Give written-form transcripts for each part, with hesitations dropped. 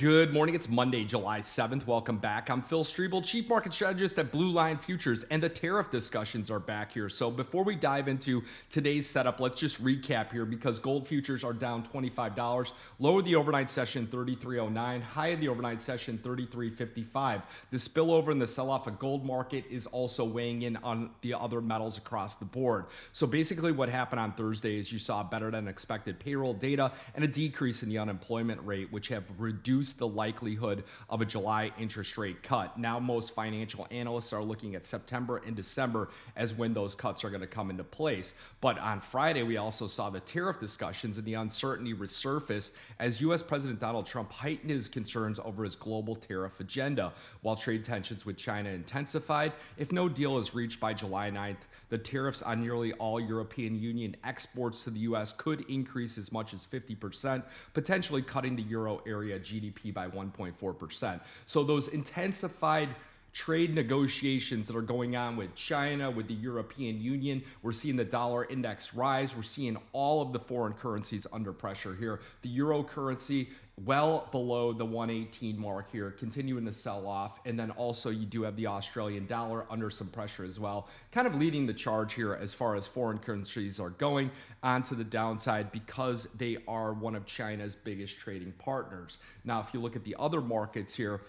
Good morning. It's Monday, July 7th. Welcome back. I'm Phil Streible, Chief Market Strategist at Blue Line Futures, and the tariff discussions are back here. So before we dive into today's setup, let's just recap here because gold futures are down $25. Low of the overnight session, 33.09. High of the overnight session, 33.55. The spillover in the sell-off of gold market is also weighing in on the other metals across the board. So basically what happened on Thursday is you saw better than expected payroll data and a decrease in the unemployment rate, which have reduced the likelihood of a July interest rate cut. Now most financial analysts are looking at September and December as when those cuts are going to come into place. But on Friday, we also saw the tariff discussions and the uncertainty resurface as U.S. President Donald Trump heightened his concerns over his global tariff agenda. While trade tensions with China intensified, if no deal is reached by July 9th, the tariffs on nearly all European Union exports to the U.S. could increase as much as 50%, potentially cutting the euro area GDP by 1.4%. So those intensified trade negotiations that are going on with China, with the European Union, we're seeing the dollar index rise. We're seeing all of the foreign currencies under pressure here. The euro currency well below the 118 mark here, continuing to sell off. And then also you do have the Australian dollar under some pressure as well, kind of leading the charge here as far as foreign currencies are going onto the downside because they are one of China's biggest trading partners. Now, if you look at the other markets here,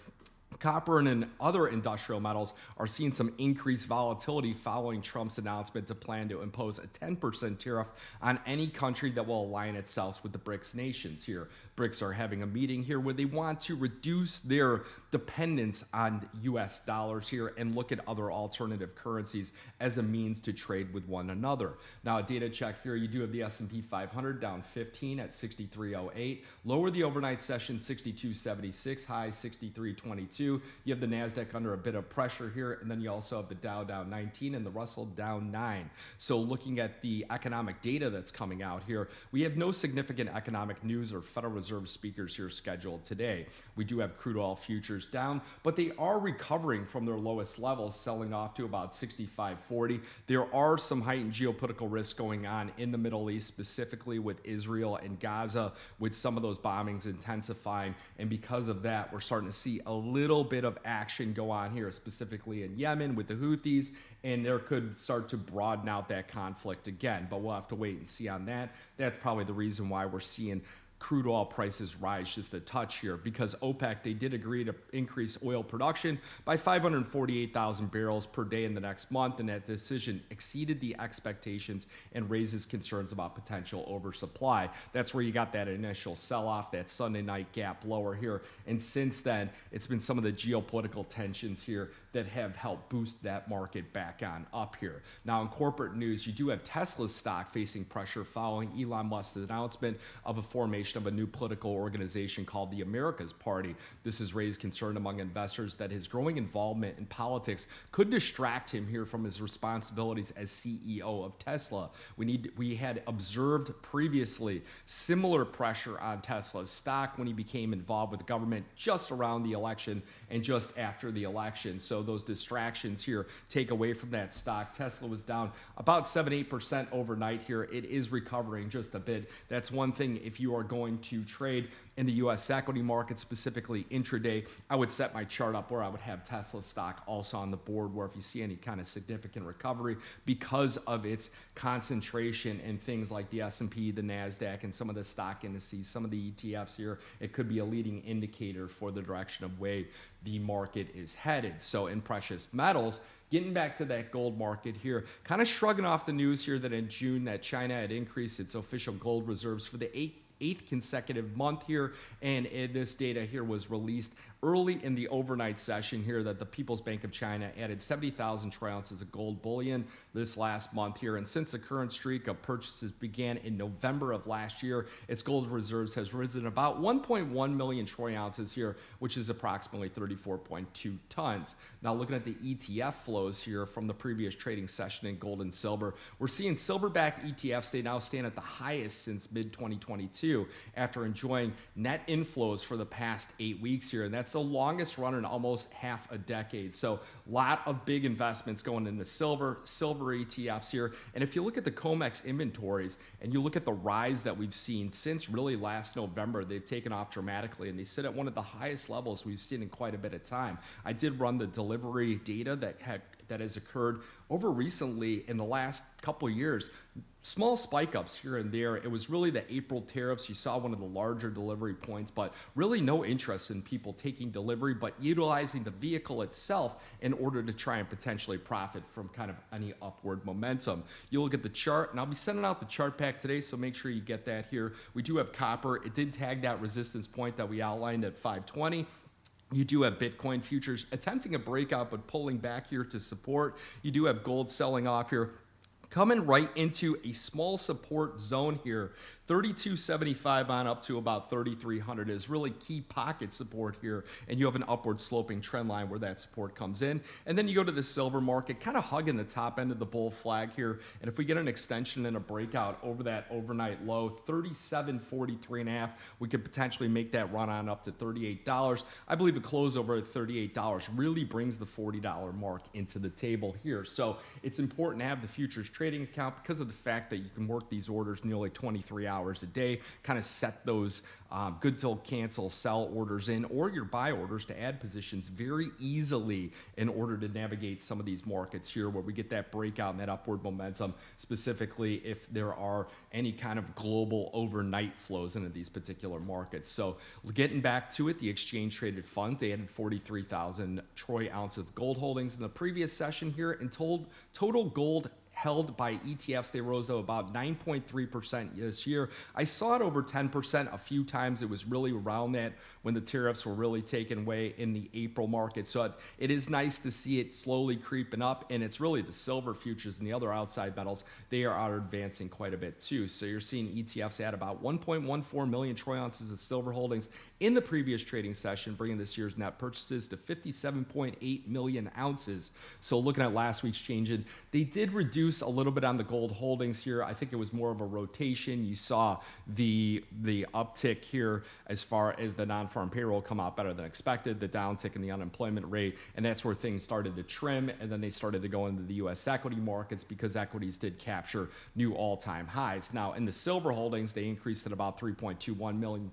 copper and other industrial metals are seeing some increased volatility following Trump's announcement to plan to impose a 10% tariff on any country that will align itself with the BRICS nations here. BRICS are having a meeting here where they want to reduce their dependence on US dollars here and look at other alternative currencies as a means to trade with one another. Now, a data check here, you do have the S&P 500 down 15 at 63.08. Lower the overnight session, 62.76. High, 63.22. You have the NASDAQ under a bit of pressure here, and then you also have the Dow down 19 and the Russell down 9. So looking at the economic data that's coming out here, we have no significant economic news or Federal Reserve speakers here scheduled today. We do have crude oil futures down, but they are recovering from their lowest levels, selling off to about 65.40. There are some heightened geopolitical risks going on in the Middle East, specifically with Israel and Gaza, with some of those bombings intensifying. And because of that, we're starting to see a little bit of action go on here, specifically in Yemen with the Houthis, and there could start to broaden out that conflict again. But we'll have to wait and see on that. That's probably the reason why we're seeing crude oil prices rise just a touch here, because OPEC, they did agree to increase oil production by 548,000 barrels per day in the next month, and that decision exceeded the expectations and raises concerns about potential oversupply. That's where you got that initial sell-off, that Sunday night gap lower here, and since then, it's been some of the geopolitical tensions here that have helped boost that market back on up here. Now, in corporate news, you do have Tesla's stock facing pressure following Elon Musk's announcement of a formation of a new political organization called the America's Party. This has raised concern among investors that his growing involvement in politics could distract him here from his responsibilities as CEO of Tesla. We had observed previously similar pressure on Tesla's stock when he became involved with government just around the election and just after the election. So those distractions here take away from that stock. Tesla was down about 7-8% overnight here. It is recovering just a bit. That's one thing. If you are going to trade in the U.S. equity market, specifically intraday, I would set my chart up where I would have Tesla stock also on the board, where if you see any kind of significant recovery because of its concentration in things like the S&P, the NASDAQ, and some of the stock indices, some of the ETFs here, it could be a leading indicator for the direction of way the market is headed. So in precious metals, getting back to that gold market here, kind of shrugging off the news here that in June that China had increased its official gold reserves for the eighth consecutive month here, and this data here was released early in the overnight session here that the People's Bank of China added 70,000 troy ounces of gold bullion this last month here, and since the current streak of purchases began in November of last year, its gold reserves has risen about 1.1 million troy ounces here, which is approximately 34.2 tons. Now, looking at the ETF flows here from the previous trading session in gold and silver, we're seeing silverback ETFs, they now stand at the highest since mid-2022. too, after enjoying net inflows for the past 8 weeks here. And that's the longest run in almost half a decade. So a lot of big investments going into silver ETFs here. And if you look at the COMEX inventories and you look at the rise that we've seen since really last November, they've taken off dramatically, and they sit at one of the highest levels we've seen in quite a bit of time. I did run the delivery data that has occurred over recently in the last couple of years. Small spike ups here and there. It was really the April tariffs. You saw one of the larger delivery points, but really no interest in people taking delivery, but utilizing the vehicle itself in order to try and potentially profit from kind of any upward momentum. You look at the chart, and I'll be sending out the chart pack today, so make sure you get that here. We do have copper. It did tag that resistance point that we outlined at 520. You do have Bitcoin futures attempting a breakout, but pulling back here to support. You do have gold selling off here, coming right into a small support zone here. 3275 on up to about 3300 is really key pocket support here, and you have an upward sloping trend line where that support comes in. And then you go to the silver market, kind of hugging the top end of the bull flag here, and if we get an extension and a breakout over that overnight low, 37.43.5, we could potentially make that run on up to $38. I believe a close over at $38 really brings the $40 mark into the table here. So it's important to have the futures trading account because of the fact that you can work these orders nearly 23 hours a day, kind of set those good till cancel sell orders in, or your buy orders to add positions very easily in order to navigate some of these markets here where we get that breakout and that upward momentum, specifically if there are any kind of global overnight flows into these particular markets. So getting back to it, the exchange traded funds, they added 43,000 troy ounces of gold holdings in the previous session here, and total gold held by ETFs, they rose to about 9.3% this year. I saw it over 10% a few times. It was really around that when the tariffs were really taken away in the April market. So it is nice to see it slowly creeping up, and it's really the silver futures and the other outside metals, they are out advancing quite a bit too. So you're seeing ETFs add about 1.14 million troy ounces of silver holdings in the previous trading session, bringing this year's net purchases to 57.8 million ounces. So looking at last week's change, they did reduce a little bit on the gold holdings here. I think it was more of a rotation. You saw the uptick here as far as the non-farm payroll come out better than expected, the downtick in the unemployment rate, and that's where things started to trim, and then they started to go into the U.S. equity markets because equities did capture new all-time highs. Now, in the silver holdings, they increased at about 3.21 million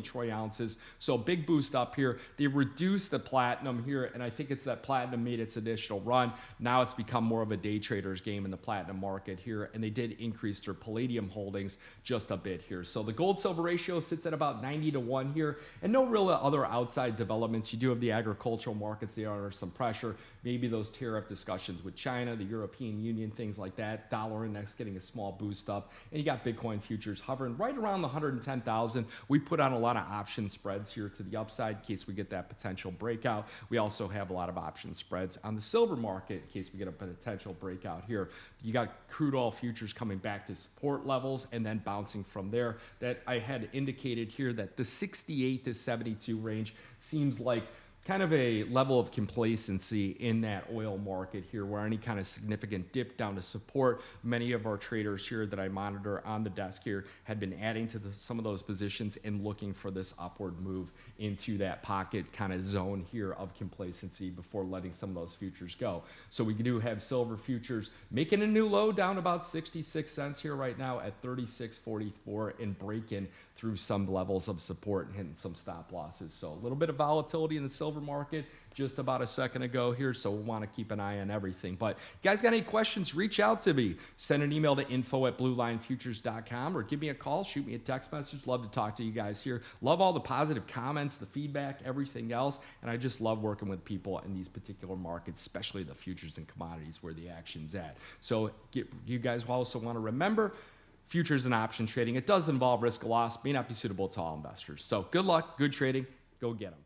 troy ounces. So a big boost up here. They reduced the platinum here, and I think it's that platinum made its initial run. Now it's become more of a day trader's game in the platinum market here, and they did increase their palladium holdings just a bit here. So the gold silver ratio sits at about 90-1 here, and no real other outside developments. You do have the agricultural markets. They are under some pressure. Maybe those tariff discussions with China, the European Union, things like that. Dollar index getting a small boost up, and you got Bitcoin futures hovering right around the 110,000. We put on a lot of option spreads here to the upside in case we get that potential breakout. We also have a lot of option spreads on the silver market in case we get a potential breakout here. You got crude oil futures coming back to support levels and then bouncing from there. That I had indicated here that the 68 to 72 range seems like kind of a level of complacency in that oil market here, where any kind of significant dip down to support, many of our traders here that I monitor on the desk here had been adding to some of those positions and looking for this upward move into that pocket kind of zone here of complacency before letting some of those futures go. So we do have silver futures making a new low down about 66 cents here right now at 36.44 and breaking through some levels of support and hitting some stop losses. So a little bit of volatility in the silver market just about a second ago here, so we'll want to keep an eye on everything. But you guys got any questions, reach out to me. Send an email to info@bluelinefutures.com or give me a call, shoot me a text message. Love to talk to you guys here. Love all the positive comments, the feedback, everything else, and I just love working with people in these particular markets, especially the futures and commodities where the action's at. So you guys also want to remember, futures and option trading, it does involve risk of loss, may not be suitable to all investors. So good luck, good trading, go get them.